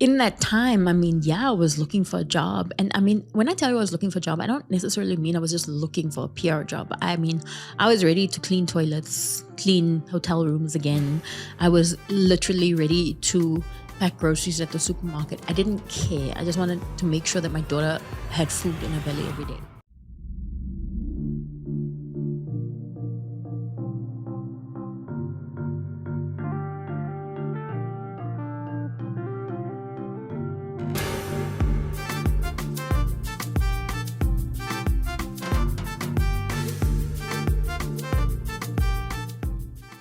in that time, I was looking for a job. And when I tell you I was looking for a job, I don't necessarily mean I was just looking for a PR job. I was ready to clean toilets, clean hotel rooms again. I was literally ready to pack groceries at the supermarket. I didn't care. I just wanted to make sure that my daughter had food in her belly every day.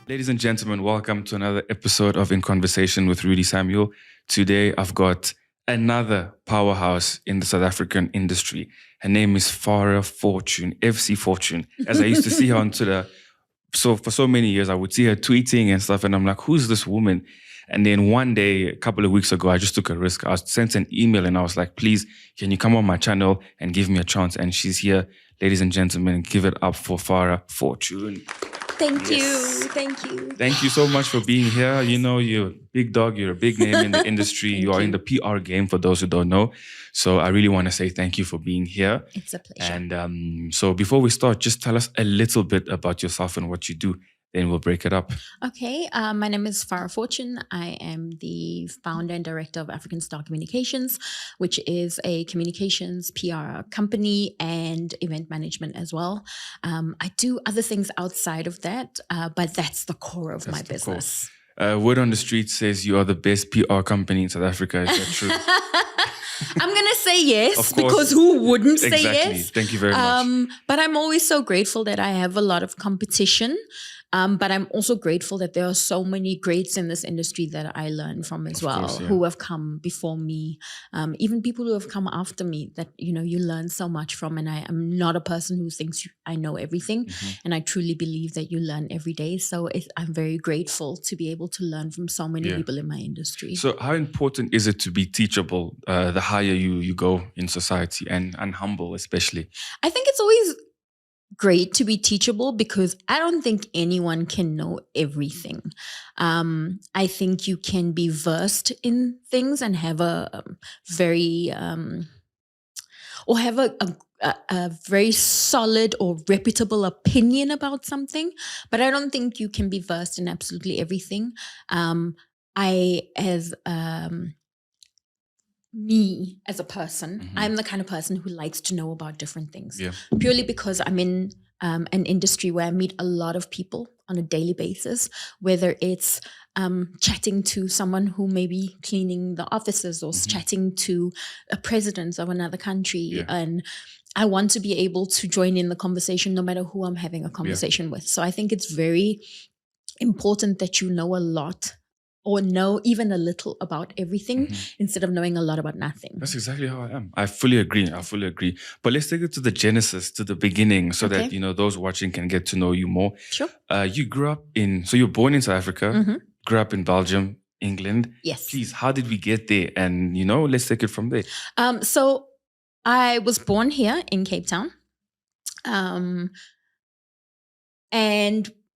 Ladies and gentlemen, welcome to another episode of In Conversation with Rudy Samuel. Today, I've got another powerhouse in the South African industry. Her name is Farah Fortune, FC Fortune. As I used to see her on Twitter, so for so many years, I would see her tweeting and stuff, and I'm like, who's this woman? And then one day, a couple of weeks ago, I just took a risk. I sent an email and I was like, please, can you come on my channel and give me a chance? And she's here. Ladies and gentlemen, give it up for Farah Fortune. Thank you. Thank you so much for being here. You know, you're a big dog. You're a big name in the industry. You are in the PR game, for those who don't know. So I really want to say thank you for being here. It's a pleasure. And so before we start, just tell us a little bit about yourself and what you do. Then we'll break it up. Okay. My name is Farah Fortune. I am the founder and director of African Star Communications, which is a communications PR company and event management as well. I do other things outside of that, but that's the core of my business. Word on the street says you are the best PR company in South Africa. Is that true? I'm going to say yes, because who wouldn't say yes? Thank you very much. But I'm always so grateful that I have a lot of competition. But I'm also grateful that there are so many greats in this industry that I learn from as well, who have come before me, even people who have come after me that, you learn so much from. And I am not a person who thinks I know everything. And I truly believe that you learn every day. So I'm very grateful to be able to learn from so many people in my industry. So how important is it to be teachable the higher you go in society and humble especially? I think it's always great to be teachable because I don't think anyone can know everything. I think you can be versed in things and have a very or have a very solid or reputable opinion about something, but I don't think you can be versed in absolutely everything. Me as a person, I'm the kind of person who likes to know about different things, purely because I'm in an industry where I meet a lot of people on a daily basis, whether it's chatting to someone who may be cleaning the offices or chatting to a president of another country. And I want to be able to join in the conversation no matter who I'm having a conversation with. So I think it's very important that you know a lot or know even a little about everything instead of knowing a lot about nothing. That's exactly how I am. I fully agree. But let's take it to the genesis, to the beginning, so that, those watching can get to know you more. Sure. You grew up so you were born in South Africa, grew up in Belgium, England. Yes. Please, how did we get there? And, let's take it from there. So I was born here in Cape Town. And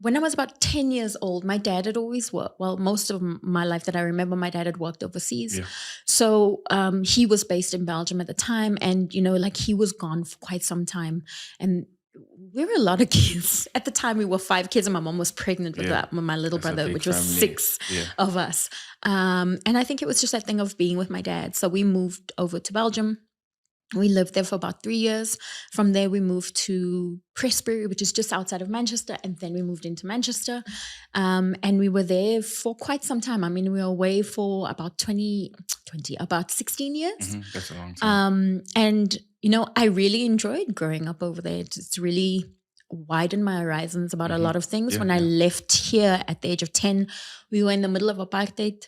when I was about 10 years old, my dad had always worked. Well, most of my life that I remember, my dad had worked overseas. So he was based in Belgium at the time. And, he was gone for quite some time. And we were a lot of kids. At the time, we were 5 kids and my mom was pregnant with my little brother, which was family. 6 of us. And I think it was just that thing of being with my dad. So we moved over to Belgium. We lived there for about 3 years. From there, we moved to Prestbury, which is just outside of Manchester. And then we moved into Manchester. And we were there for quite some time. We were away for about 16 years. That's a long time. And, I really enjoyed growing up over there. It's really widened my horizons about a lot of things. When I left here at the age of 10, we were in the middle of apartheid.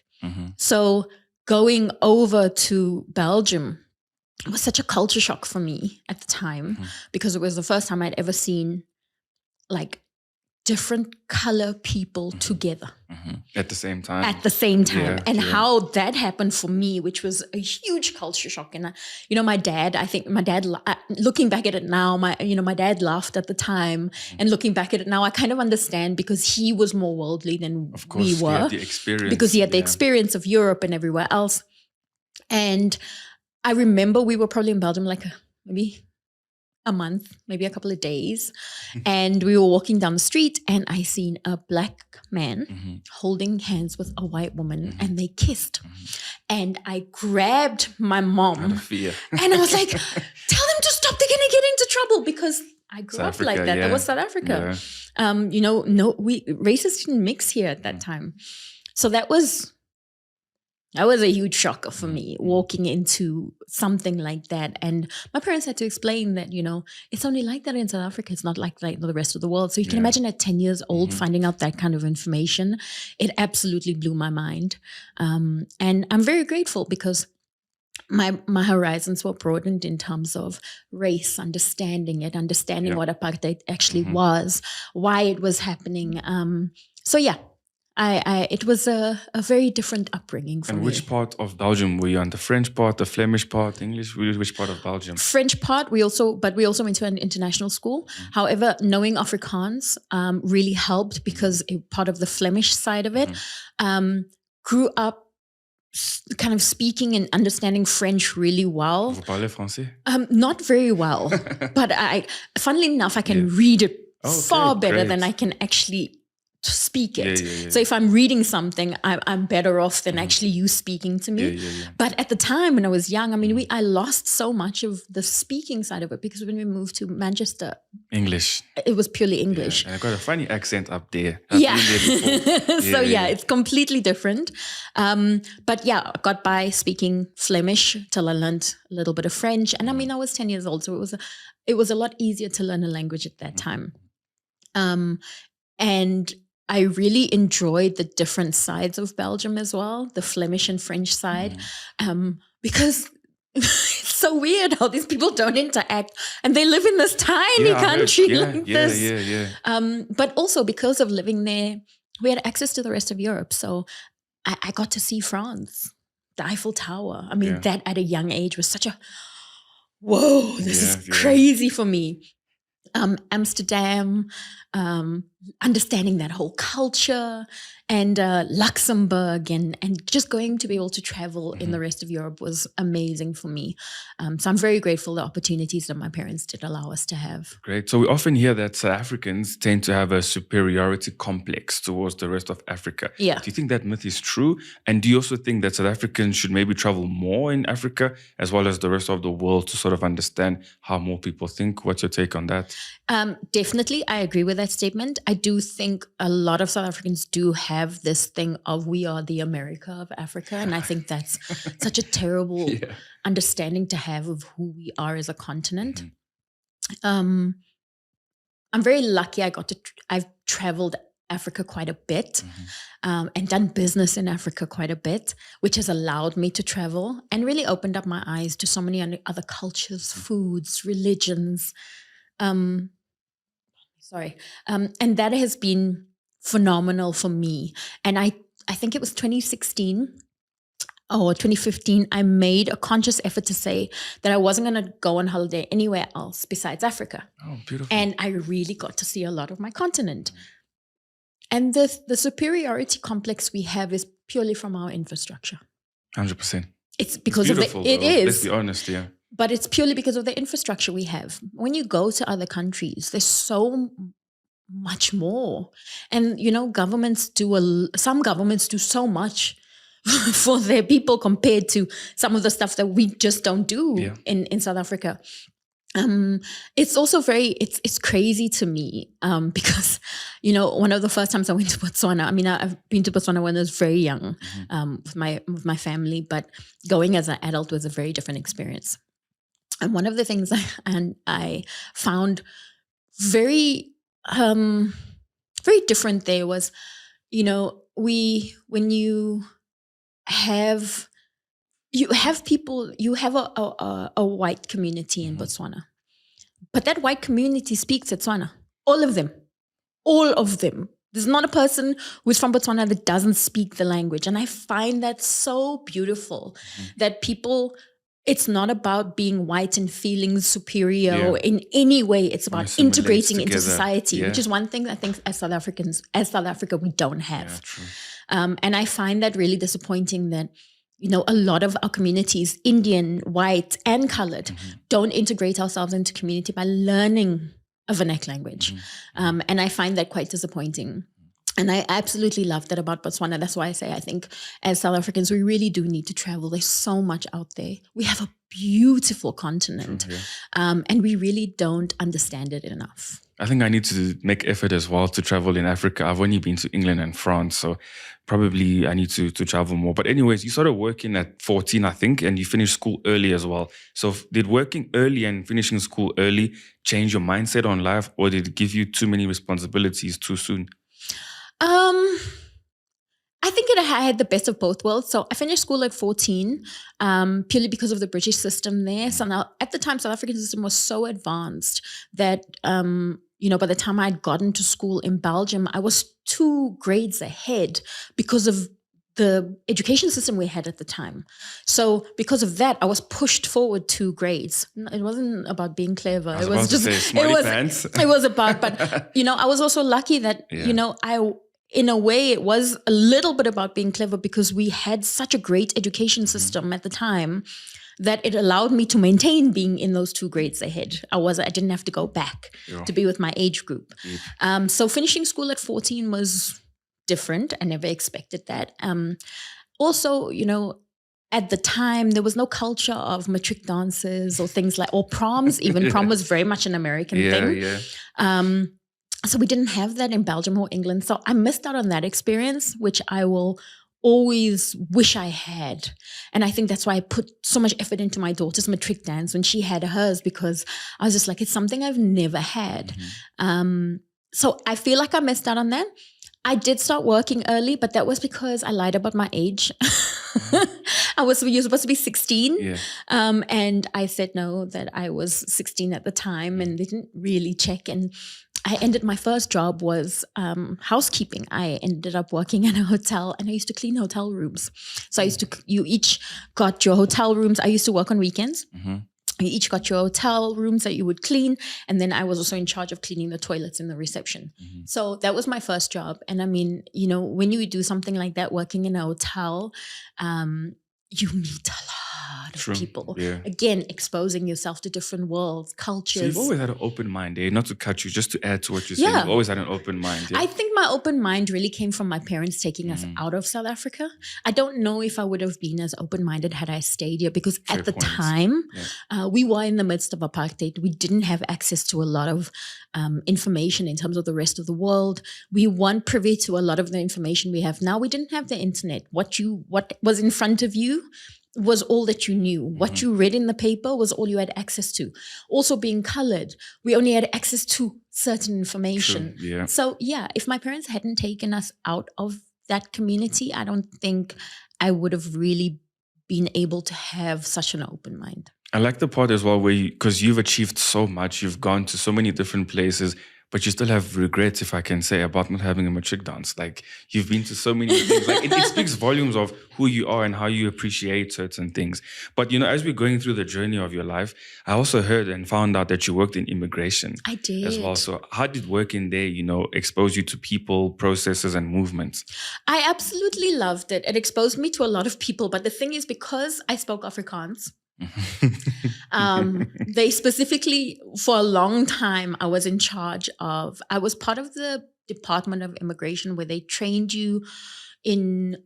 So going over to Belgium, it was such a culture shock for me at the time because it was the first time I'd ever seen different color people together. At the same time. How that happened for me, which was a huge culture shock. And, my dad, looking back at it now, my dad laughed at the time. And looking back at it now, I kind of understand because he was more worldly than we were. He had the experience. Because he had the experience of Europe and everywhere else. And I remember we were probably in Belgium like maybe a month, maybe a couple of days. And we were walking down the street and I seen a black man holding hands with a white woman and they kissed. And I grabbed my mom Out of fear. and I was like, tell them to stop, they're going to get into trouble, because I grew up like that. That was South Africa. Races didn't mix here at that time. So that was a huge shocker for me, walking into something like that. And my parents had to explain that, it's only like that in South Africa. It's not like the rest of the world. So you can imagine at 10 years old, finding out that kind of information. It absolutely blew my mind. And I'm very grateful because my horizons were broadened in terms of race, understanding what apartheid actually was, why it was happening. It was a very different upbringing for me. And which part of Belgium were you on? The French part, the Flemish part, English? Which part of Belgium? French part. We also went to an international school. However, knowing Afrikaans really helped because part of the Flemish side of it, grew up kind of speaking and understanding French really well. Vous parlez français? Not very well, but funnily enough, I can read it far better than I can actually speak it. So if I'm reading something, I'm better off than actually you speaking to me. But at the time when I was young, I lost so much of the speaking side of it because when we moved to Manchester, English. It was purely English. And I got a funny accent up there. It's completely different. But I got by speaking Flemish till I learned a little bit of French. And I was 10 years old, so it was a lot easier to learn a language at that time. And I really enjoyed the different sides of Belgium as well, the Flemish and French side, because it's so weird how these people don't interact and they live in this tiny country like this. But also because of living there, we had access to the rest of Europe. So I got to see France, the Eiffel Tower. That at a young age was such a, whoa, this is crazy for me. Amsterdam, understanding that whole culture, and Luxembourg, and just going to be able to travel in the rest of Europe was amazing for me. So I'm very grateful the opportunities that my parents did allow us to have. Great. So we often hear that South Africans tend to have a superiority complex towards the rest of Africa. Yeah. Do you think that myth is true? And do you also think that South Africans should maybe travel more in Africa as well as the rest of the world to sort of understand how more people think? What's your take on that? Definitely, I agree with that statement. I do think a lot of South Africans do have this thing of we are the America of Africa. And I think that's such a terrible understanding to have of who we are as a continent. I'm very lucky. I've traveled Africa quite a bit and done business in Africa quite a bit, which has allowed me to travel and really opened up my eyes to so many other cultures, foods, religions. And that has been phenomenal for me. And I think it was 2016 or 2015, I made a conscious effort to say that I wasn't going to go on holiday anywhere else besides Africa. Oh, beautiful. And I really got to see a lot of my continent. And the superiority complex we have is purely from our infrastructure. 100%. It's because of it is. Let's be honest, yeah. But it's purely because of the infrastructure we have. When you go to other countries, there's so much more. And, some governments do so much for their people compared to some of the stuff that we just don't do in South Africa. It's also it's crazy to me because, one of the first times I went to Botswana, I've been to Botswana when I was very young with my family, but going as an adult was a very different experience. And one of the things I found very, very different there was, when you have people, you have a white community in Botswana, but that white community speaks Setswana. All of them. There's not a person who's from Botswana that doesn't speak the language. And I find that so beautiful that people, it's not about being white and feeling superior in any way. It's about integrating into society, which is one thing I think as South Africa, we don't have. And I find that really disappointing that a lot of our communities, Indian, white, and colored, don't integrate ourselves into community by learning a vernacular language. And I find that quite disappointing. And I absolutely love that about Botswana. That's why I say I think as South Africans, we really do need to travel. There's so much out there. We have a beautiful continent, and we really don't understand it enough. I think I need to make effort as well to travel in Africa. I've only been to England and France, so probably I need to travel more. But anyways, you started working at 14, I think, and you finished school early as well. So did working early and finishing school early change your mindset on life, or did it give you too many responsibilities too soon? I think I had the best of both worlds. So I finished school at 14, purely because of the British system there. So now at the time, South African system was so advanced that, by the time I'd gotten to school in Belgium, I was 2 grades ahead because of the education system we had at the time. So because of that, I was pushed forward 2 grades. It wasn't about being clever. It was just it was about, but I was also lucky that, in a way, it was a little bit about being clever because we had such a great education system at the time that it allowed me to maintain being in those 2 grades ahead. I didn't have to go back to be with my age group. So finishing school at 14 was different. I never expected that. Also, at the time, there was no culture of matric dances or things or proms. Even prom was very much an American thing. So we didn't have that in Belgium or England. So I missed out on that experience, which I will always wish I had. And I think that's why I put so much effort into my daughter's matric dance when she had hers, because I was just like, it's something I've never had. So I feel like I missed out on that. I did start working early, but that was because I lied about my age. You're supposed to be 16. And I said no, that I was 16 at the time, and they didn't really check. And my first job was housekeeping. I ended up working in a hotel, and I used to clean hotel rooms. So you each got your hotel rooms. I used to work on weekends. You each got your hotel rooms that you would clean. And then I was also in charge of cleaning the toilets in the reception. So that was my first job. And I mean, when you do something like that, working in a hotel, you meet a lot of people. Again, exposing yourself to different worlds, cultures. So you've always had an open mind, eh? Not to cut you, just to add to what you're saying. You've always had an open mind. I think my open mind really came from my parents taking us out of South Africa. I don't know if I would have been as open-minded had I stayed here, because at the time, we were in the midst of apartheid. We didn't have access to a lot of information in terms of the rest of the world. We weren't privy to a lot of the information we have now. We didn't have the internet. What was in front of you was all that you knew. What you read in the paper was all you had access to. Also being colored, we only had access to certain information. So if my parents hadn't taken us out of that community, I don't think I would have really been able to have such an open mind. I like the part as well where because you've achieved so much, you've gone to so many different places, but you still have regrets, if I can say, about not having a matric dance. Like, you've been to so many things. Like, it speaks volumes of who you are and how you appreciate certain things. But, as we're going through the journey of your life, I also heard and found out that you worked in immigration. I did. As well. So how did working there, expose you to people, processes, and movements? I absolutely loved it. It exposed me to a lot of people. But the thing is, because I spoke Afrikaans, they specifically, for a long time, I was part of the Department of Immigration, where they trained you in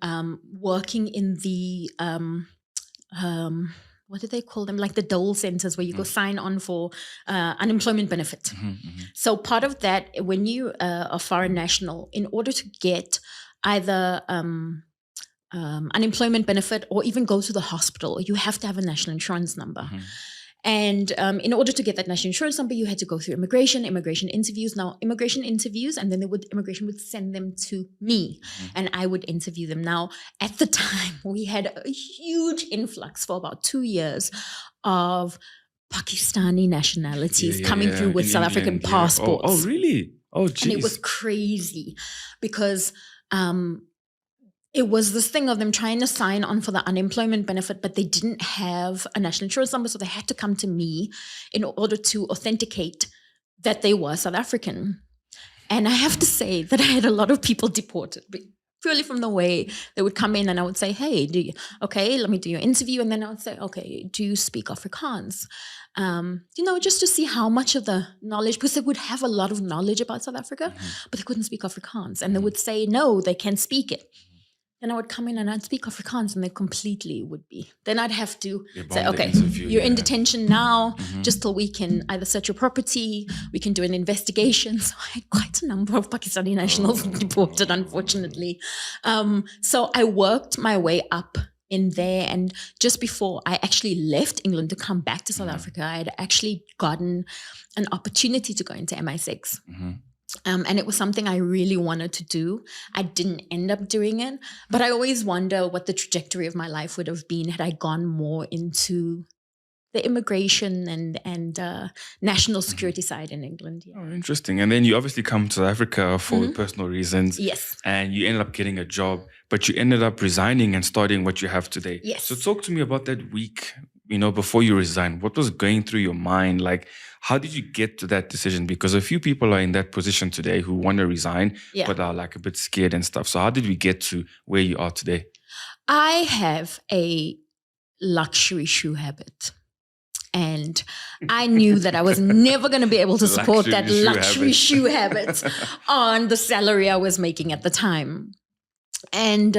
working in the what do they call them? Like the dole centers, where you go sign on for unemployment benefit. So part of that, when you are a foreign national, in order to get either unemployment benefit or even go to the hospital, you have to have a national insurance number. And in order to get that national insurance number, you had to go through immigration interviews. Now, immigration interviews, and then immigration would send them to me, and I would interview them. Now, at the time, we had a huge influx for about 2 years of Pakistani nationalities coming through with South African passports. Oh, really? Oh, geez. And it was crazy because it was this thing of them trying to sign on for the unemployment benefit, but they didn't have a national insurance number, so they had to come to me in order to authenticate that they were South African. And I have to say that I had a lot of people deported purely from the way they would come in and I would say, hey, let me do your interview. And then I would say, okay, do you speak Afrikaans? Just to see how much of the knowledge, because they would have a lot of knowledge about South Africa, but they couldn't speak Afrikaans. And they would say, no, they can speak it. Then I would come in and I'd speak Afrikaans and they completely would be. Then I'd have to say, okay, you're in detention now, just till we can either search your property, we can do an investigation. So I had quite a number of Pakistani nationals deported, unfortunately. So I worked my way up in there. And just before I actually left England to come back to South Africa, I had actually gotten an opportunity to go into MI6. And it was something I really wanted to do. I didn't end up doing it, but I always wonder what the trajectory of my life would have been had I gone more into the immigration and national security side in England. Yeah. Oh, interesting. And then you obviously come to South Africa for personal reasons. Yes. And you ended up getting a job, but you ended up resigning and starting what you have today. Yes. So talk to me about that week, before you resigned. What was going through your mind? Like, how did you get to that decision? Because a few people are in that position today who want to resign, but are like a bit scared and stuff. So how did we get to where you are today? I have a luxury shoe habit. And I knew that I was never going to be able to support that luxury shoe habit on the salary I was making at the time. And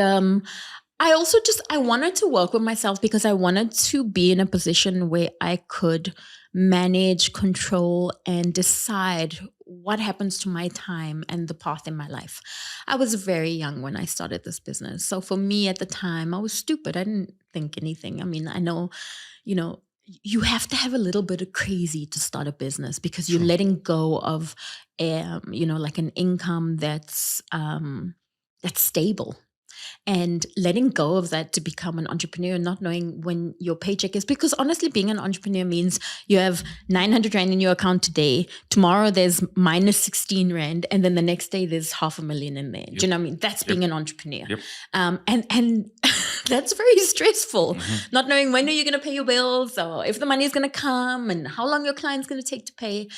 I also I wanted to work with myself because I wanted to be in a position where I could manage, control, and decide what happens to my time and the path in my life. I was very young when I started this business. So for me at the time, I was stupid. I didn't think anything. I mean, I know, you have to have a little bit of crazy to start a business because you're letting go of, like an income that's stable. And letting go of that to become an entrepreneur, not knowing when your paycheck is. Because honestly, being an entrepreneur means you have 900 Rand in your account today. Tomorrow there's minus 16 Rand. And then the next day there's 500,000 in there. Yep. Do you know what I mean? That's being an entrepreneur. Yep. And that's very stressful. Not knowing when are you going to pay your bills or if the money is going to come and how long your client's going to take to pay.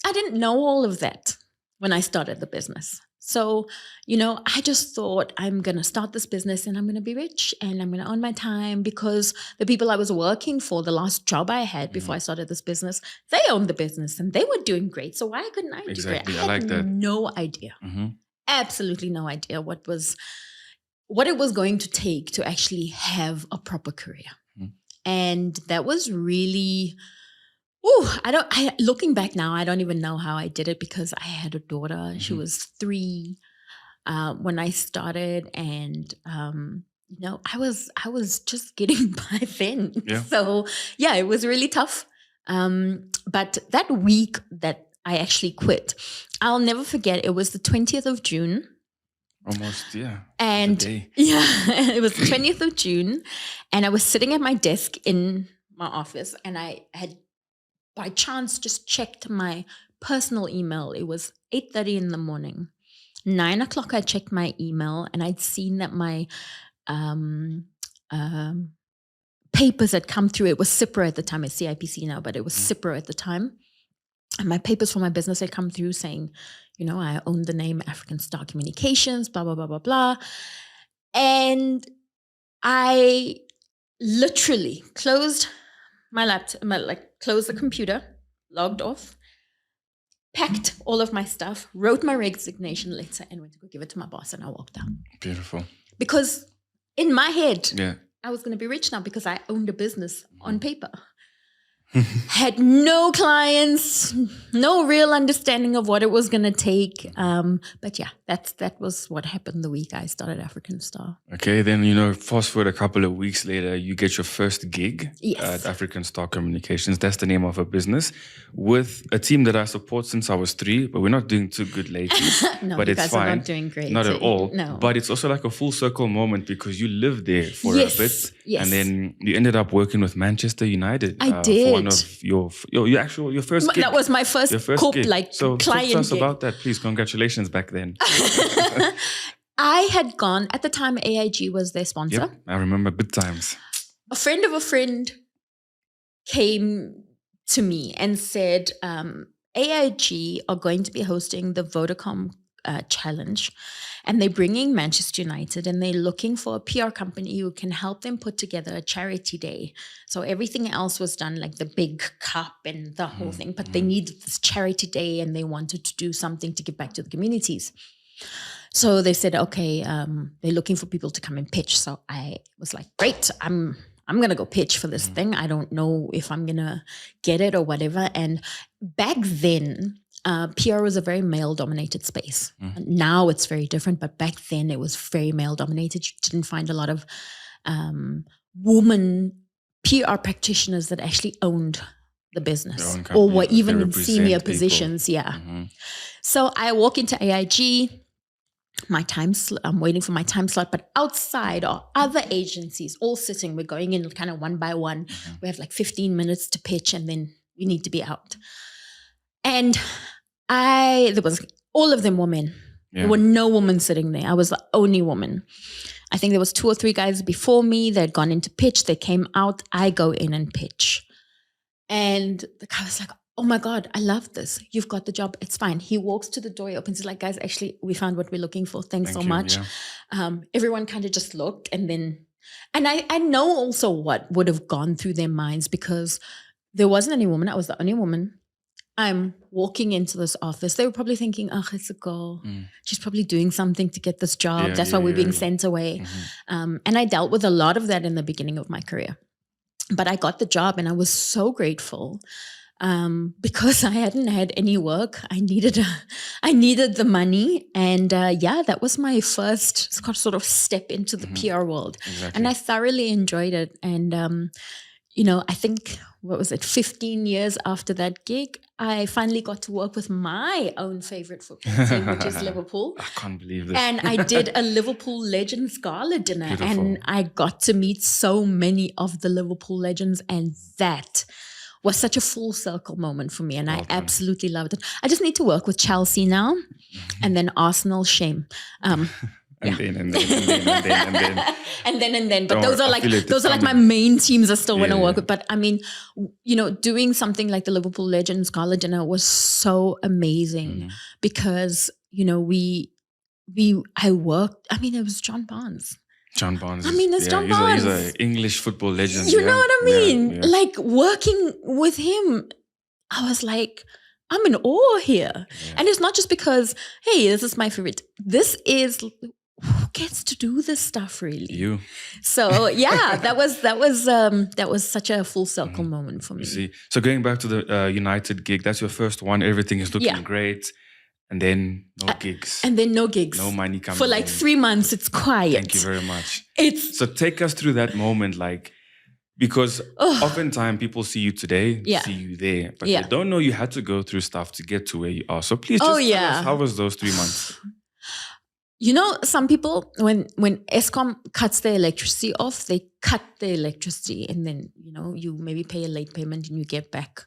I didn't know all of that when I started the business. So, I just thought I'm going to start this business and I'm going to be rich and I'm going to own my time because the people I was working for, the last job I had before I started this business, they owned the business and they were doing great. So why couldn't I do great? I like that. No idea. Absolutely no idea what it was going to take to actually have a proper career. And that was really... looking back now, I don't even know how I did it because I had a daughter. She was 3 when I started, and I was just getting by then. Yeah. So yeah, it was really tough. But that week that I actually quit, I'll never forget. It was the 20th of June. Almost, yeah. And it was the 20th of June, and I was sitting at my desk in my office, and I had by chance just checked my personal email. It was 8:30 in the morning. 9 o'clock, I checked my email and I'd seen that my papers had come through. It was CIPRA at the time. It's CIPC now, but it was CIPRA at the time. And my papers for my business had come through saying, I own the name African Star Communications, blah, blah, blah, blah, blah. And I literally closed my laptop, closed the computer, logged off, packed all of my stuff, wrote my resignation letter, and went to go give it to my boss, and I walked out. Beautiful. Because in my head, yeah, I was going to be rich now because I owned a business on paper. Had no clients, no real understanding of what it was going to take. But yeah, that was what happened the week I started African Star. Okay, then, fast forward a couple of weeks later, you get your first gig at African Star Communications. That's the name of a business with a team that I support since I was 3, but we're not doing too good lately. No, but you it's guys fine. are not doing great. Not at all. No. But it's also like a full circle moment because you lived there for a bit. Yes. And then you ended up working with Manchester United. I did. For one of your first gig. That was my first gig. So client talk to us gig. about that, please. Congratulations back then. I had gone, at the time AIG was their sponsor. Yep, I remember good times. A friend of a friend came to me and said, AIG are going to be hosting the Vodacom challenge. And they're bringing Manchester United, and they're looking for a PR company who can help them put together a charity day. So everything else was done, like the big cup and the whole thing, but they needed this charity day, and they wanted to do something to give back to the communities. So they said, okay, they're looking for people to come and pitch. So I was like, great, I'm going to go pitch for this thing. I don't know if I'm going to get it or whatever. And back then, PR was a very male-dominated space. Now it's very different, but back then it was very male-dominated. You didn't find a lot of women PR practitioners that actually owned the business or were even in senior positions. Yeah. So I walk into AIG. I'm waiting for my time slot, but outside are other agencies all sitting. We're going in kind of one by one. We have like 15 minutes to pitch, and then we need to be out. And all of them were men. There were no women sitting there. I was the only woman. I think there was 2 or 3 guys before me that had gone into pitch. They came out. I go in and pitch. And the guy was like, oh my God, I love this. You've got the job. It's fine. He walks to the door, he opens, he's like, guys, actually, we found what we're looking for. Thanks so much. Yeah. Everyone kind of just looked, and I know also what would have gone through their minds, because there wasn't any woman. I was the only woman. I'm walking into this office. They were probably thinking, oh, it's a girl. She's probably doing something to get this job. That's why we're being sent away. And I dealt with a lot of that in the beginning of my career. But I got the job, and I was so grateful. Because I hadn't had any work. I needed the money. And that was my first sort of step into the PR world. Exactly. And I thoroughly enjoyed it. And, I think, 15 years after that gig, I finally got to work with my own favorite football team, which is Liverpool. I can't believe this. And I did a Liverpool Legends Gala dinner. Beautiful. And I got to meet so many of the Liverpool legends, and that was such a full circle moment for me, and I absolutely loved it. I just need to work with Chelsea now, and then Arsenal, shame. And then. But those are like my main teams I still want to work with. But I mean, doing something like the Liverpool Legends Gala dinner was so amazing because I worked. I mean, it was John Barnes. John Barnes. I mean, it's John Barnes. He's an English football legend. You know what I mean? Yeah. Like working with him, I was like, I'm in awe here. Yeah. And it's not just because, hey, this is my favorite. This is who gets to do this stuff, really. You. So yeah, that was such a full circle moment for me. You see, so going back to the United gig, that's your first one. Everything is looking great. And then no gigs. And then no gigs. No money coming for like 3 months, it's quiet. Thank you very much. So take us through that moment, because oftentimes people see you today, see you there, but they don't know you had to go through stuff to get to where you are. So please just tell us, how was those 3 months? Some people, when Eskom cuts their electricity off, they cut the electricity, and then, you maybe pay a late payment and you get back.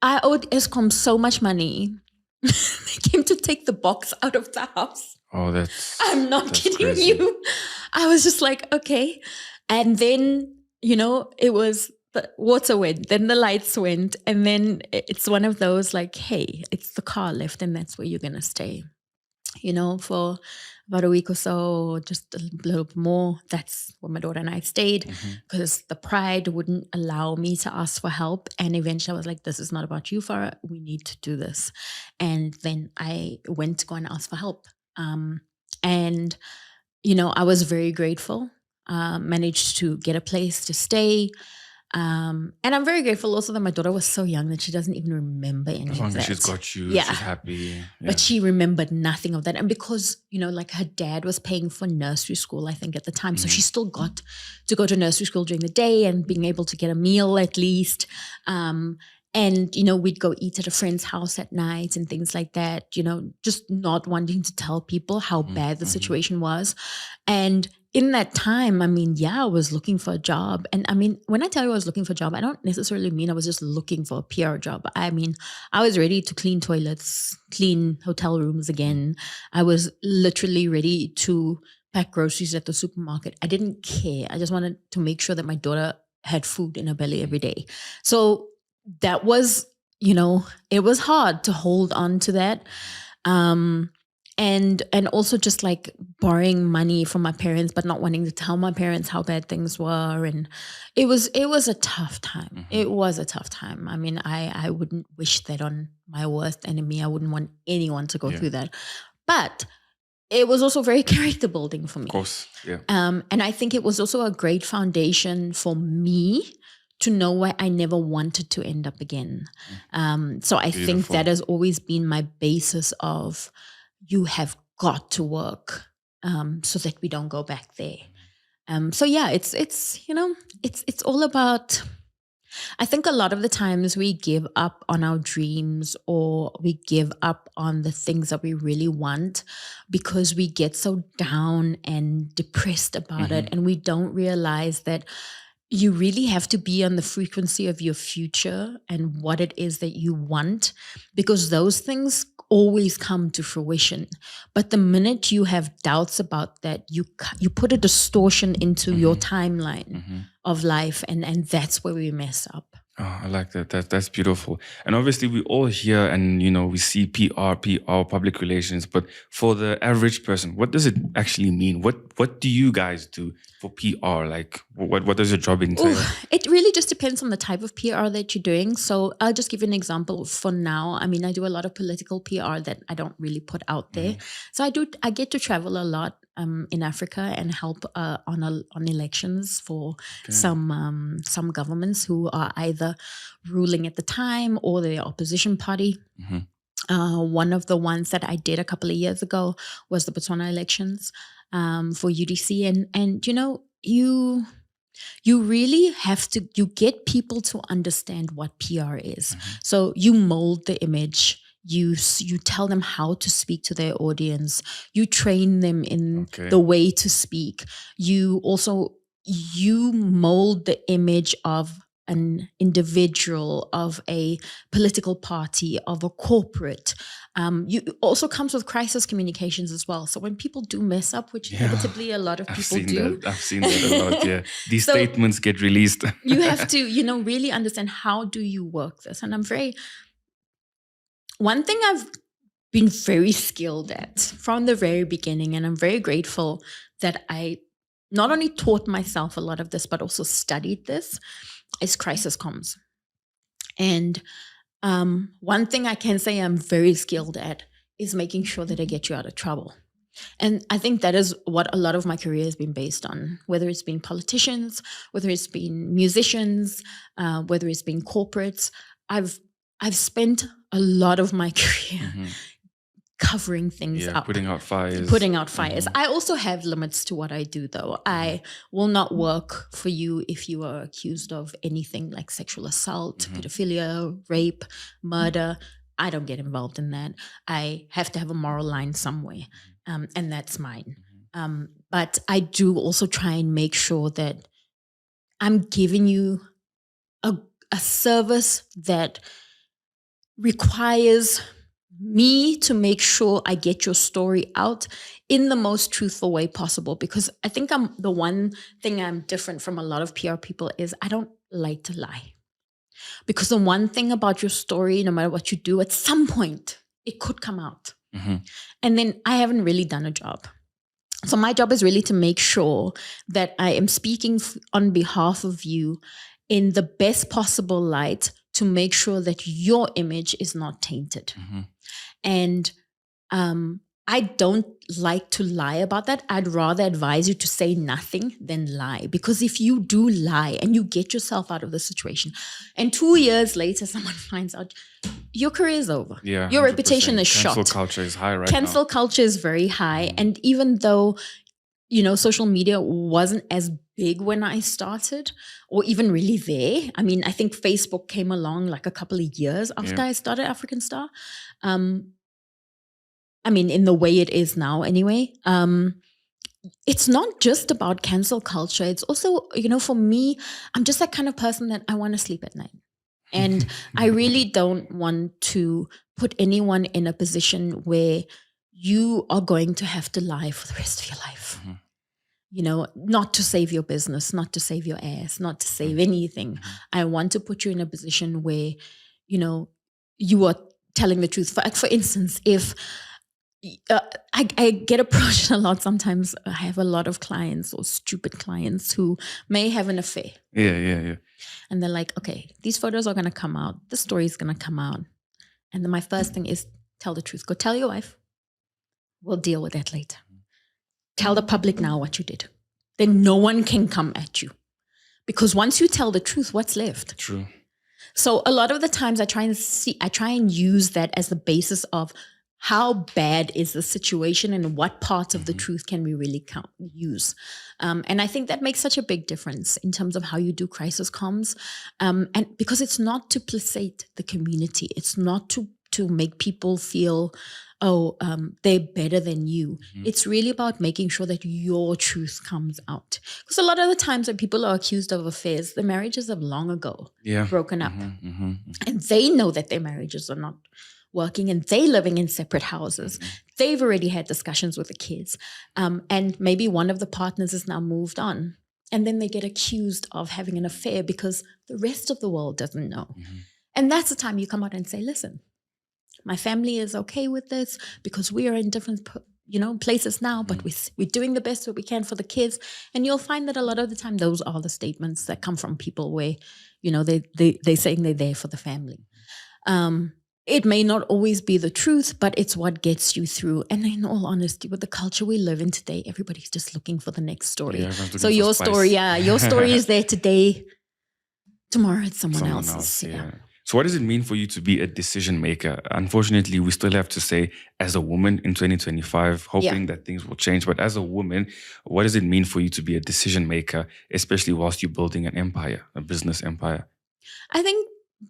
I owed Eskom so much money. They came to take the box out of the house. Oh, I'm not kidding crazy. you. I was just like, okay. And then, it was the water went, then the lights went. And then it's one of those like, hey, it's the car left, and that's where you're going to stay. For about a week or so, just a little bit more. That's where my daughter and I stayed, because the pride wouldn't allow me to ask for help. And eventually I was like, this is not about you, Farah. We need to do this. And then I went to go and ask for help. And I was very grateful, managed to get a place to stay. And I'm very grateful also that my daughter was so young that she doesn't even remember any of that. As long as she's got you, she's happy. Yeah. But she remembered nothing of that. And because, like her dad was paying for nursery school, I think at the time. So she still got to go to nursery school during the day and being able to get a meal at least. And, we'd go eat at a friend's house at night and things like that, just not wanting to tell people how bad the situation was. And in that time, I mean, I was looking for a job. And I mean, when I tell you I was looking for a job, I don't necessarily mean I was just looking for a PR job. I mean, I was ready to clean toilets, clean hotel rooms again. I was literally ready to pack groceries at the supermarket. I didn't care. I just wanted to make sure that my daughter had food in her belly every day. So that was it was hard to hold on to that. And also just like borrowing money from my parents, but not wanting to tell my parents how bad things were. And it was a tough time. It was a tough time. I mean, I wouldn't wish that on my worst enemy. I wouldn't want anyone to go through that. But it was also very character building for me. Of course, yeah. And I think it was also a great foundation for me to know where I never wanted to end up again. So I think that has always been my basis of, you have got to work so that we don't go back there. So yeah, it's all about, I think a lot of the times we give up on our dreams, or we give up on the things that we really want because we get so down and depressed about it. And we don't realize that you really have to be on the frequency of your future and what it is that you want, because those things always come to fruition. But the minute you have doubts about that, you put a distortion into your timeline of life, and that's where we mess up. Oh, I like that. That's beautiful. And obviously we all hear and, we see PR, public relations, but for the average person, what does it actually mean? What do you guys do for PR? Like what does your job entail? It really just depends on the type of PR that you're doing. So I'll just give you an example for now. I mean, I do a lot of political PR that I don't really put out there. So I get to travel a lot in Africa and help on elections for some governments who are either ruling at the time or the opposition party. One of the ones that I did a couple of years ago was the Botswana elections for UDC, and you really have to, you get people to understand what PR is. So you mold the image. You tell them how to speak to their audience. You train them in the way to speak. You mold the image of an individual, of a political party, of a corporate. You also comes with crisis communications as well. So when people do mess up, which inevitably a lot of people do. I've seen that a lot, yeah. These statements get released. You have to, really understand, how do you work this? And one thing I've been very skilled at from the very beginning, and I'm very grateful that I not only taught myself a lot of this, but also studied this, is crisis comms. And one thing I can say I'm very skilled at is making sure that I get you out of trouble. And I think that is what a lot of my career has been based on, whether it's been politicians, whether it's been musicians, whether it's been corporates. I've spent a lot of my career covering things up. Putting out fires. I also have limits to what I do, though. I will not work for you if you are accused of anything like sexual assault, pedophilia, rape, murder. I don't get involved in that. I have to have a moral line somewhere, and that's mine. But I do also try and make sure that I'm giving you a service that requires me to make sure I get your story out in the most truthful way possible. Because I think the one thing I'm different from a lot of PR people is I don't like to lie. Because the one thing about your story, no matter what you do, at some point, it could come out. And then I haven't really done a job. So my job is really to make sure that I am speaking on behalf of you in the best possible light, to make sure that your image is not tainted. And I don't like to lie about that. I'd rather advise you to say nothing than lie. Because if you do lie and you get yourself out of the situation, and 2 years later someone finds out, your career is over. Yeah, your reputation is shot. Cancel culture is high right now. Cancel culture is very high. And even though, social media wasn't as big when I started, or even really there. I mean, I think Facebook came along like a couple of years after I started African Star. I mean, in the way it is now anyway. It's not just about cancel culture. It's also, for me, I'm just that kind of person that I want to sleep at night. And I really don't want to put anyone in a position where you are going to have to lie for the rest of your life. Not to save your business, not to save your ass, not to save anything. I want to put you in a position where, you are telling the truth. For instance, if I get approached a lot sometimes. I have a lot of clients or stupid clients who may have an affair. Yeah. And they're like, okay, these photos are going to come out. The story is going to come out. And then my first thing is tell the truth. Go tell your wife. We'll deal with that later. Tell the public now what you did. Then no one can come at you. Because once you tell the truth, what's left? True. So a lot of the times I try and use that as the basis of how bad is the situation and what parts of the truth can we really use. And I think that makes such a big difference in terms of how you do crisis comms. And because it's not to placate the community. It's not to make people feel, they're better than you. It's really about making sure that your truth comes out. Because a lot of the times when people are accused of affairs, the marriages have long ago broken up. And they know that their marriages are not working and they're living in separate houses. They've already had discussions with the kids. And maybe one of the partners has now moved on. And then they get accused of having an affair because the rest of the world doesn't know. And that's the time you come out and say, listen, my family is okay with this because we are in different places now, but we're doing the best that we can for the kids. And you'll find that a lot of the time, those are the statements that come from people where, they're saying they're there for the family. It may not always be the truth, but it's what gets you through. And in all honesty, with the culture we live in today, everybody's just looking for the next story. So your story is there today. Tomorrow it's someone else's. Yeah. So what does it mean for you to be a decision maker? Unfortunately, we still have to say, as a woman in 2025, hoping that things will change. But as a woman, what does it mean for you to be a decision maker, especially whilst you're building an empire, a business empire? I think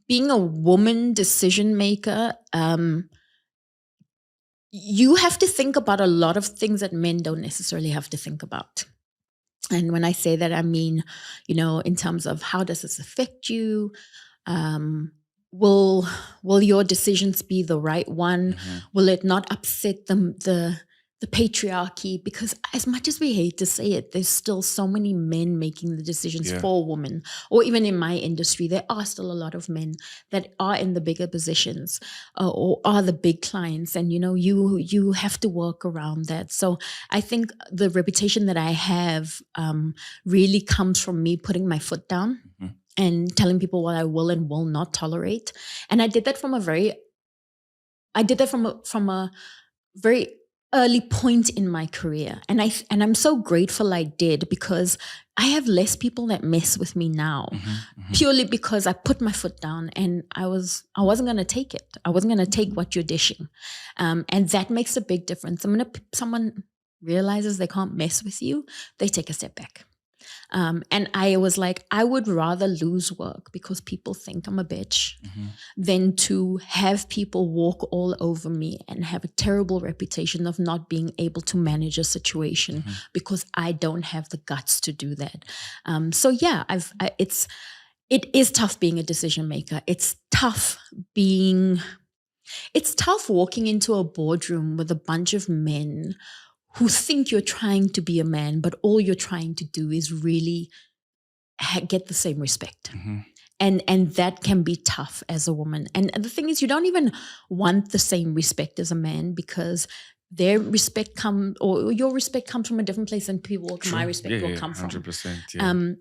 being a woman decision maker, you have to think about a lot of things that men don't necessarily have to think about. And when I say that, I mean, in terms of how does this affect you? Will your decisions be the right one? Will it not upset the patriarchy? Because as much as we hate to say it, there's still so many men making the decisions for women. Or even in my industry, there are still a lot of men that are in the bigger positions or are the big clients. And, you have to work around that. So I think the reputation that I have really comes from me putting my foot down and telling people what I will and will not tolerate. And I did that from a very early point in my career. And I'm so grateful I did, because I have less people that mess with me now, purely because I put my foot down and I wasn't going to take it. I wasn't going to take what you're dishing. And that makes a big difference. Someone realizes they can't mess with you, they take a step back. And I was like, I would rather lose work because people think I'm a bitch than to have people walk all over me and have a terrible reputation of not being able to manage a situation because I don't have the guts to do that. So yeah, it is tough being a decision maker. It's tough walking into a boardroom with a bunch of men who think you're trying to be a man, but all you're trying to do is really get the same respect. And that can be tough as a woman. And the thing is, you don't even want the same respect as a man, because their respect your respect comes from a different place than my respect will come from. 100%.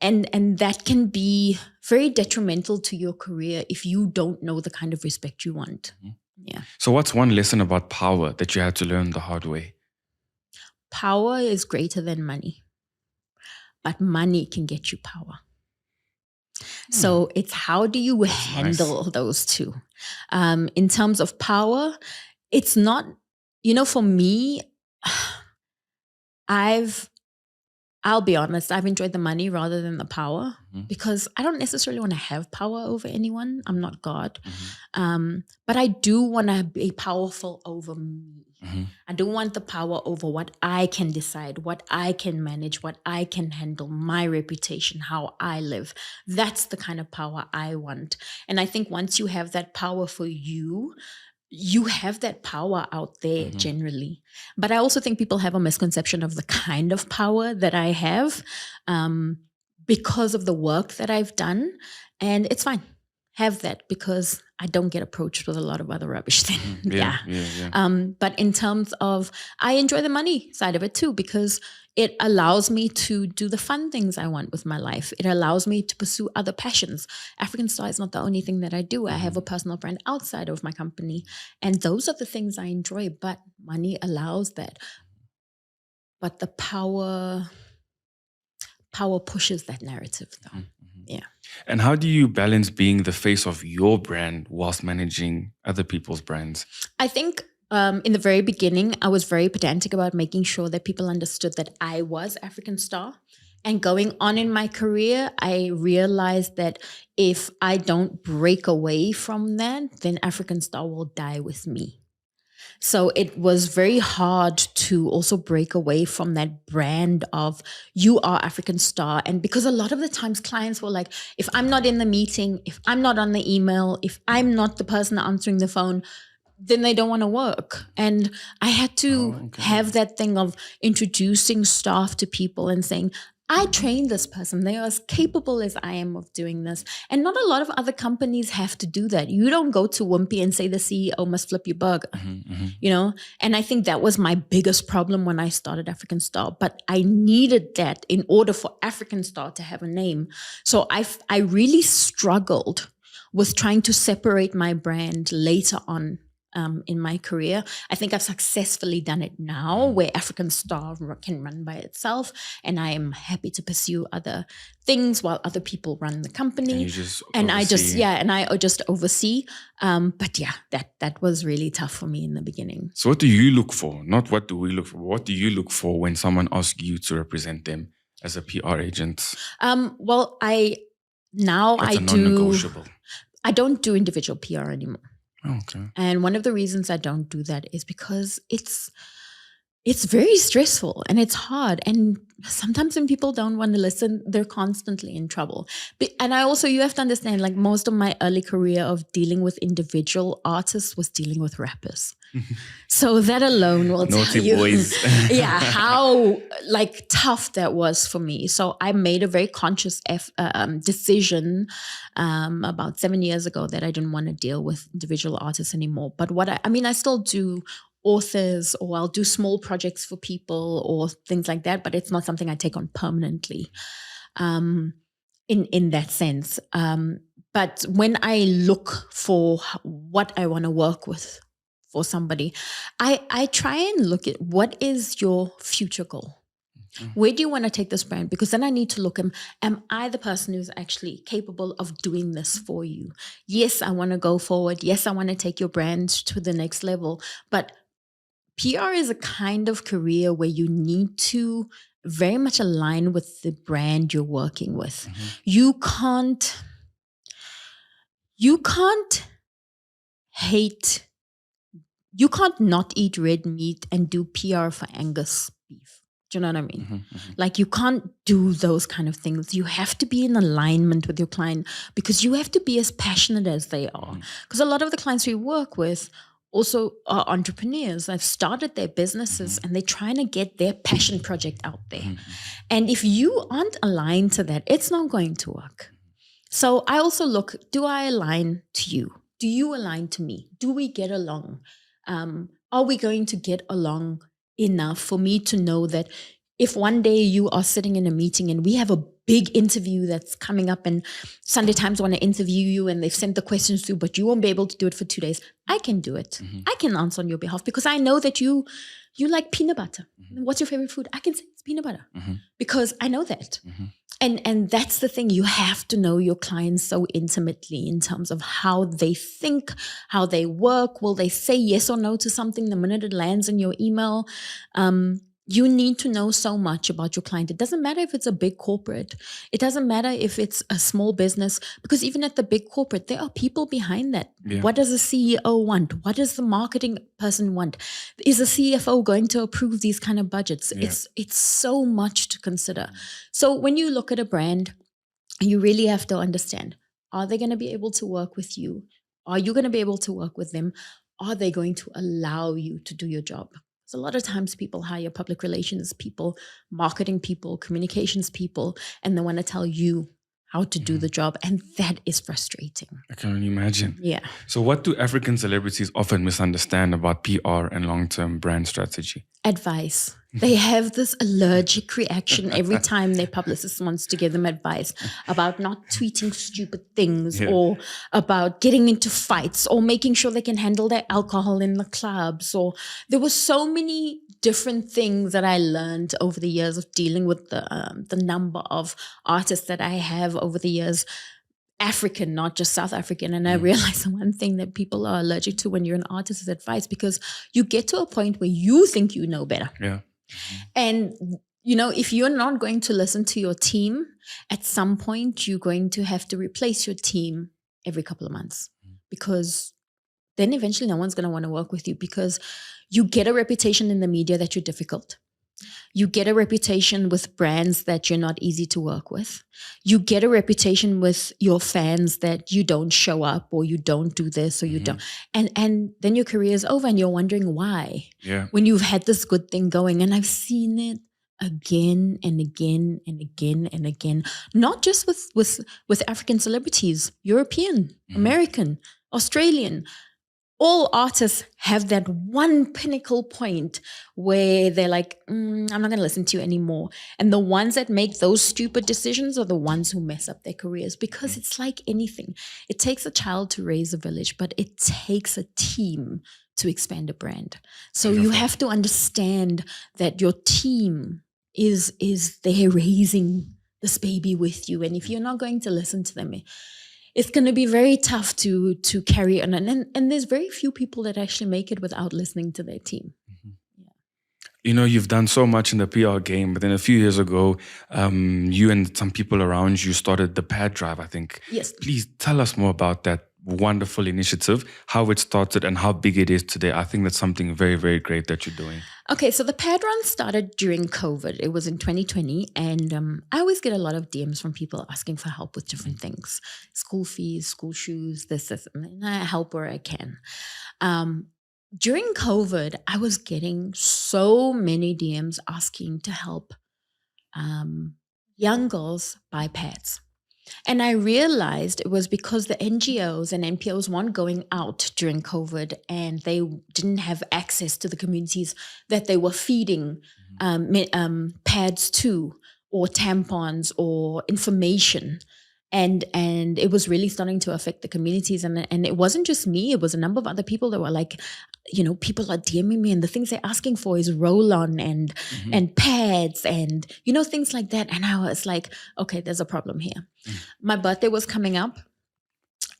And that can be very detrimental to your career if you don't know the kind of respect you want. Yeah. So what's one lesson about power that you had to learn the hard way? Power is greater than money, but money can get you power. So it's how do you handle those two? In terms of power, it's not, for me, I'll be honest, I've enjoyed the money rather than the power, because I don't necessarily want to have power over anyone. I'm not God. But I do want to be powerful over me. I don't want the power over what I can decide, what I can manage, what I can handle, my reputation, how I live. That's the kind of power I want. And I think once you have that power for you, you have that power out there generally. But I also think people have a misconception of the kind of power that I have because of the work that I've done. And it's fine. have that because I don't get approached with a lot of other rubbish then. Yeah. But in terms of, I enjoy the money side of it too, because it allows me to do the fun things I want with my life. It allows me to pursue other passions. African Star is not the only thing that I do. I have a personal brand outside of my company, and those are the things I enjoy, but money allows that. But the power pushes that narrative though. Yeah. And how do you balance being the face of your brand whilst managing other people's brands? I think in the very beginning, I was very pedantic about making sure that people understood that I was African Star. And going on in my career, I realized that if I don't break away from that, then African Star will die with me. So it was very hard to also break away from that brand of you are African Star. And because a lot of the times clients were like, if I'm not in the meeting, if I'm not on the email, if I'm not the person answering the phone, then they don't want to work. And I had to have that thing of introducing staff to people and saying, I trained this person. They are as capable as I am of doing this. And not a lot of other companies have to do that. You don't go to Wimpy and say the CEO must flip your burger, you know? And I think that was my biggest problem when I started African Star. But I needed that in order for African Star to have a name. So I really struggled with trying to separate my brand later on. In my career, I think I've successfully done it now, where African Star can run by itself, and I am happy to pursue other things while other people run the company. I just oversee. But yeah, that was really tough for me in the beginning. So what do you look for? Not what do we look for. What do you look for when someone asks you to represent them as a PR agent? Well, I don't do individual PR anymore. Okay. And one of the reasons I don't do that is because it's very stressful and it's hard. And sometimes when people don't want to listen, they're constantly in trouble. And you have to understand, like most of my early career of dealing with individual artists was dealing with rappers. So that alone will tell you how like tough that was for me. So I made a very conscious decision about 7 years ago that I didn't want to deal with individual artists anymore. But I still do authors, or I'll do small projects for people or things like that, but it's not something I take on permanently in that sense. But when I look for what I want to work with for somebody, I try and look at what is your future goal? Where do you want to take this brand? Because then I need to look, am I the person who's actually capable of doing this for you? Yes, I want to go forward. Yes, I want to take your brand to the next level. But PR is a kind of career where you need to very much align with the brand you're working with. You can't not eat red meat and do PR for Angus beef. Do you know what I mean? Like you can't do those kind of things. You have to be in alignment with your client because you have to be as passionate as they are. Because a lot of the clients we work with also are entrepreneurs. They've started their businesses and they're trying to get their passion project out there. And if you aren't aligned to that, it's not going to work. So I also look, do I align to you? Do you align to me? Do we get along? Are we going to get along enough for me to know that if one day you are sitting in a meeting and we have a big interview that's coming up and Sunday Times want to interview you and they've sent the questions through, but you won't be able to do it for 2 days, I can do it. I can answer on your behalf because I know that you like peanut butter. What's your favorite food? I can say it's peanut butter because I know that. And that's the thing. You have to know your clients so intimately in terms of how they think, how they work. Will they say yes or no to something the minute it lands in your email? You need to know so much about your client. It doesn't matter if it's a big corporate. It doesn't matter if it's a small business, because even at the big corporate, there are people behind that. Yeah. What does a CEO want? What does the marketing person want? Is a CFO going to approve these kind of budgets? Yeah. It's so much to consider. So when you look at a brand, you really have to understand, are they going to be able to work with you? Are you going to be able to work with them? Are they going to allow you to do your job? So a lot of times people hire public relations people, marketing people, communications people, and they want to tell you how to do the job. And that is frustrating. I can only imagine. Yeah. So what do African celebrities often misunderstand about PR and long-term brand strategy? Advice. They have this allergic reaction every time their publicist wants to give them advice about not tweeting stupid things or about getting into fights or making sure they can handle their alcohol in the clubs. Or there were so many different things that I learned over the years of dealing with the number of artists that I have over the years. African, not just South African. And I realized the one thing that people are allergic to when you're an artist is advice, because you get to a point where you think you know better. Yeah. And, you know, if you're not going to listen to your team, at some point you're going to have to replace your team every couple of months, because then eventually no one's going to want to work with you, because you get a reputation in the media that you're difficult. You get a reputation with brands that you're not easy to work with. You get a reputation with your fans that you don't show up, or you don't do this, or you don't. And then your career is over and you're wondering why. Yeah. When you've had this good thing going. And I've seen it again and again and again and again, not just with African celebrities, European, American, Australian. All artists have that one pinnacle point where they're like, I'm not going to listen to you anymore. And the ones that make those stupid decisions are the ones who mess up their careers, because it's like anything. It takes a child to raise a village, but it takes a team to expand a brand. So you have to understand that your team is there raising this baby with you. And if you're not going to listen to them, it's going to be very tough to carry on. And there's very few people that actually make it without listening to their team. You know, you've done so much in the PR game, but then a few years ago, you and some people around you started ThePadRun, I think. Yes. Please tell us more about that wonderful initiative, how it started and how big it is today. I think that's something very, very great that you're doing. Okay, so ThePadRun started during COVID. It was in 2020. And I always get a lot of DMs from people asking for help with different things. School fees, school shoes, this, and I help where I can. During COVID, I was getting so many DMs asking to help young girls buy pads. And I realized it was because the NGOs and NPOs weren't going out during COVID, and they didn't have access to the communities that they were feeding pads to, or tampons, or information. And it was really starting to affect the communities. And it wasn't just me, it was a number of other people that were like, you know, people are DMing me and the things they're asking for is roll-on and pads and, you know, things like that. And I was like, okay, there's a problem here. My birthday was coming up,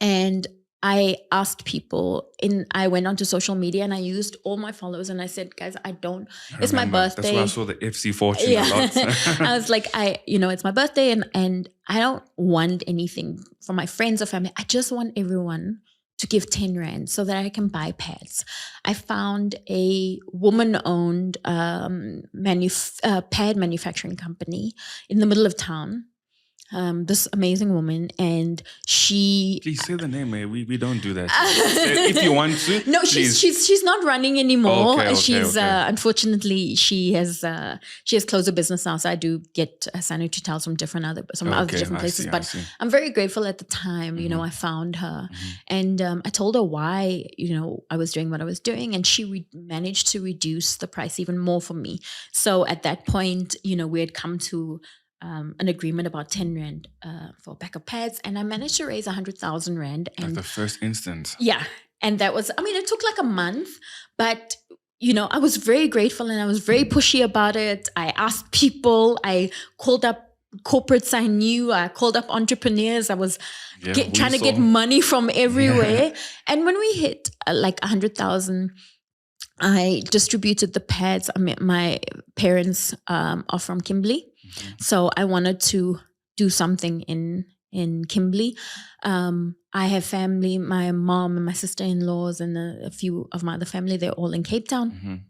and I asked people, I went onto social media and I used all my followers and I said, guys, it's my birthday. That's why I saw the FC Fortune a lot. I was like, it's my birthday and I don't want anything from my friends or family. I just want everyone to give 10 Rand so that I can buy pads. I found a woman-owned pad manufacturing company in the middle of town. This amazing woman, and she. Please say the name. We don't do that. If you want to. No, she's not running anymore. Okay, she's unfortunately she has closed her business now. So I do get sanitary towels from other different places. But I'm very grateful at the time. You know, I found her, and I told her why I was doing what I was doing, and she managed to reduce the price even more for me. So at that point, we had come to an agreement about 10 Rand for a pack of pads, and I managed to raise 100,000 Rand. And at the first instance. Yeah. And that was, it took like a month, but I was very grateful and I was very pushy about it. I asked people, I called up corporates I knew, I called up entrepreneurs. I was trying to get money from everywhere. And when we hit like 100,000, I distributed the pads. My parents are from Kimberley. So I wanted to do something in Kimberley. I have family, my mom and my sister-in-laws and a few of my other family, they're all in Cape Town.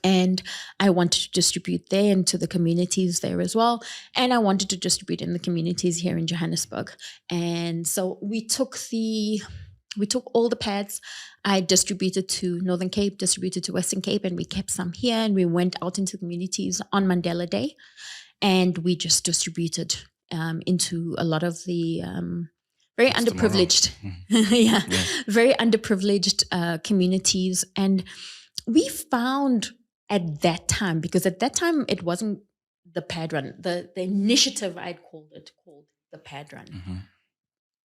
And I wanted to distribute there and to the communities there as well. And I wanted to distribute in the communities here in Johannesburg. And so we took all the pads. I distributed to Northern Cape, distributed to Western Cape, and we kept some here. And we went out into communities on Mandela Day. And we just distributed into a lot of the very underprivileged, very underprivileged communities. And we found at that time, because at that time it wasn't ThePadRun, the initiative I'd called ThePadRun.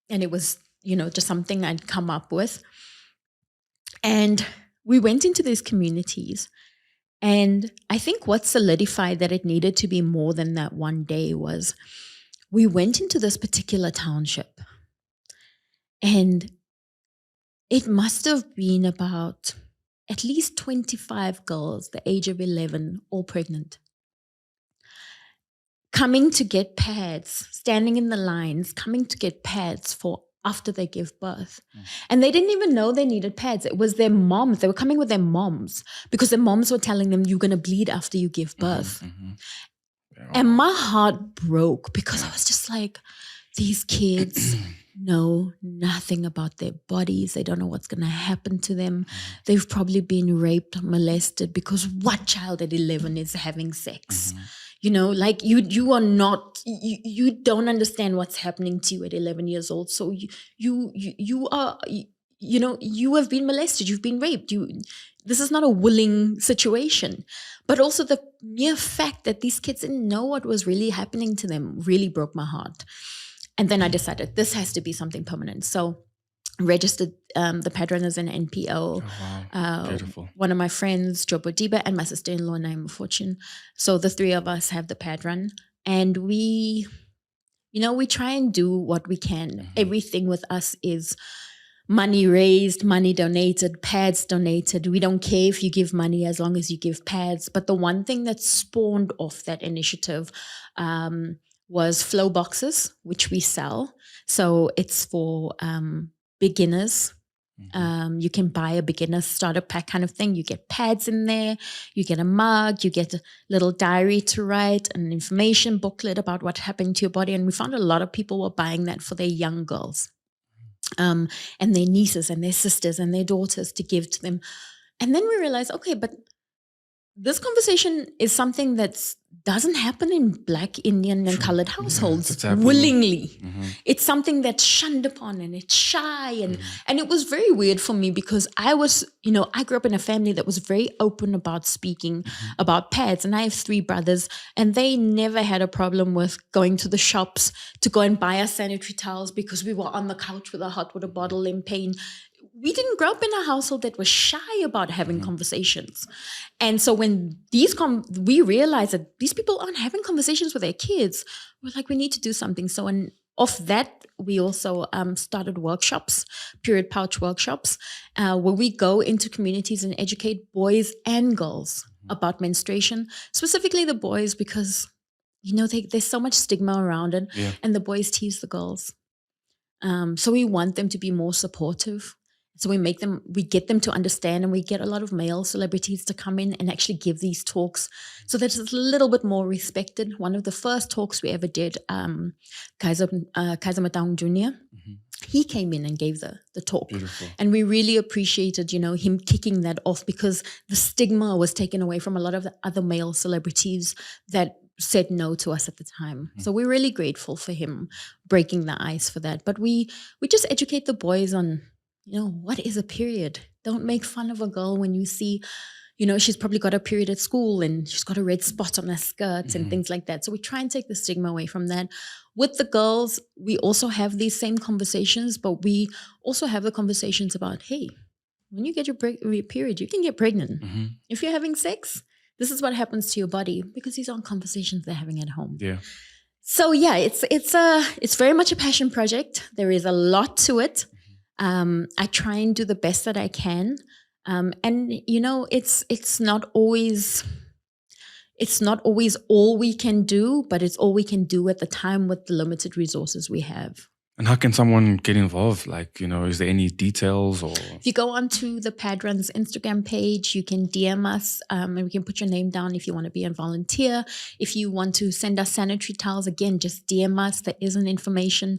And it was, just something I'd come up with. And we went into these communities. And I think what solidified that it needed to be more than that one day was we went into this particular township. And it must have been about at least 25 girls, the age of 11, all pregnant, coming to get pads, standing in the lines, coming to get pads for after they give birth. And they didn't even know they needed pads. It was their moms. They were coming with their moms because their moms were telling them, you're going to bleed after you give birth. And my heart broke because I was just like, these kids know nothing about their bodies. They don't know what's going to happen to them. They've probably been raped, molested, because what child at 11 is having sex? Like you are not, you don't understand what's happening to you at 11 years old. So you are, you have been molested, you've been raped. This is not a willing situation. But also the mere fact that these kids didn't know what was really happening to them really broke my heart. And then I decided this has to be something permanent. So registered ThePadRun as an NPO. Oh, wow. Beautiful. One of my friends, Joe Bodiba, and my sister-in-law, Naima Fortune. So the three of us have ThePadRun. And we try and do what we can. Everything with us is money raised, money donated, pads donated. We don't care if you give money as long as you give pads. But the one thing that spawned off that initiative was flow boxes, which we sell. So it's for beginners. You can buy a beginner starter pack kind of thing. You get pads in there, you get a mug, you get a little diary to write, an information booklet about what happened to your body. And we found a lot of people were buying that for their young girls and their nieces and their sisters and their daughters to give to them. And then we realized, okay, but this conversation is something that doesn't happen in Black, Indian, and colored households willingly. It's something that's shunned upon and it's shy. And it was very weird for me because I grew up in a family that was very open about speaking about pads. And I have 3 brothers and they never had a problem with going to the shops to go and buy us sanitary towels because we were on the couch with a hot water bottle in pain. We didn't grow up in a household that was shy about having conversations. And so when we realized that these people aren't having conversations with their kids, we're like, we need to do something. So off that, we also started workshops, period pouch workshops, where we go into communities and educate boys and girls about menstruation, specifically the boys, because, there's so much stigma around it and the boys tease the girls. So we want them to be more supportive. So we get them to understand, and we get a lot of male celebrities to come in and actually give these talks so that it's a little bit more respected. One of the first talks we ever did, Kaiser Matang Jr., he came in and gave the talk. Beautiful. And we really appreciated, him kicking that off because the stigma was taken away from a lot of the other male celebrities that said no to us at the time. So we're really grateful for him breaking the ice for that. But we just educate the boys on, what is a period? Don't make fun of a girl when you see, she's probably got a period at school and she's got a red spot on her skirt and things like that. So we try and take the stigma away from that. With the girls, we also have these same conversations, but we also have the conversations about, hey, when you get your period, you can get pregnant. If you're having sex, this is what happens to your body, because these aren't conversations they're having at home. Yeah. So yeah, it's very much a passion project. There is a lot to it. I try and do the best that I can. And it's not always all we can do, but it's all we can do at the time with the limited resources we have. And how can someone get involved? Is there any details or? If you go onto the ThePadRun's Instagram page, you can DM us and we can put your name down if you want to be a volunteer. If you want to send us sanitary towels, again, just DM us. There is an information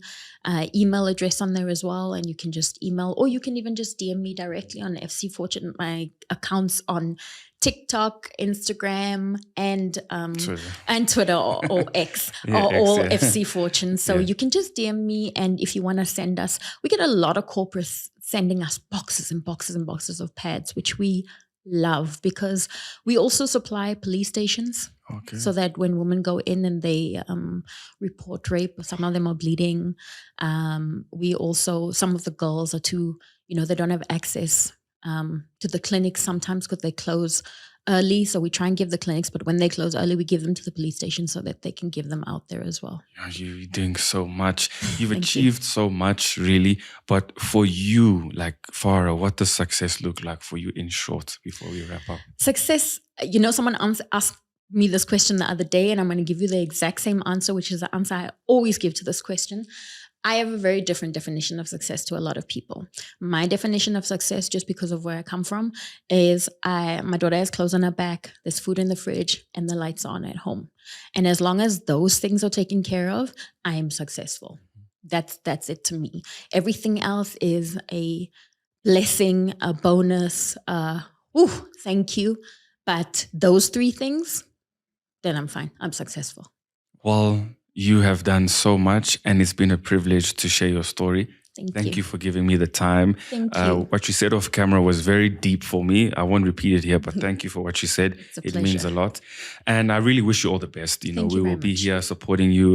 email address on there as well. And you can just email, or you can even just DM me directly on FC Fortune. My account's on TikTok, Instagram, and Twitter. or X Yeah, are X, all yeah. FC Fortune. So Yeah. you can just DM me, and if you want to send us, we get a lot of corporates sending us boxes and boxes and boxes of pads, which we love because we also supply police stations. Okay. So that when women go in and they report rape, some of them are bleeding. We also, some of the girls are too, they don't have access to the clinics sometimes because they close early. So we try and give the clinics, but when they close early, we give them to the police station so that they can give them out there as well. You're doing so much. You've Thank achieved so much, really. But for you, like Farah, what does success look like for you in short before we wrap up? Success, someone asked me this question the other day, and I'm going to give you the exact same answer, which is the answer I always give to this question. I have a very different definition of success to a lot of people. My definition of success, just because of where I come from, is my daughter has clothes on her back, there's food in the fridge, and the lights are on at home. And as long as those things are taken care of, I am successful. That's it to me. Everything else is a blessing, a bonus. Thank you. But those three things, then I'm fine. I'm successful. Well, you have done so much, and it's been a privilege to share your story. Thank you for giving me the time. Thank you. What you said off camera was very deep for me. I won't repeat it here, but thank you for what you said. It means a lot. And I really wish you all the best. We will be here supporting you.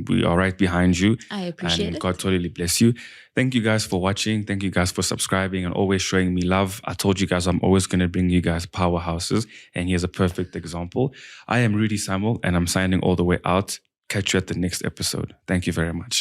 We are right behind you. I appreciate it. God totally bless you. Thank you guys for watching. Thank you guys for subscribing and always showing me love. I told you guys I'm always going to bring you guys powerhouses. And here's a perfect example. I am Rudy Samuel, and I'm signing all the way out. Catch you at the next episode. Thank you very much.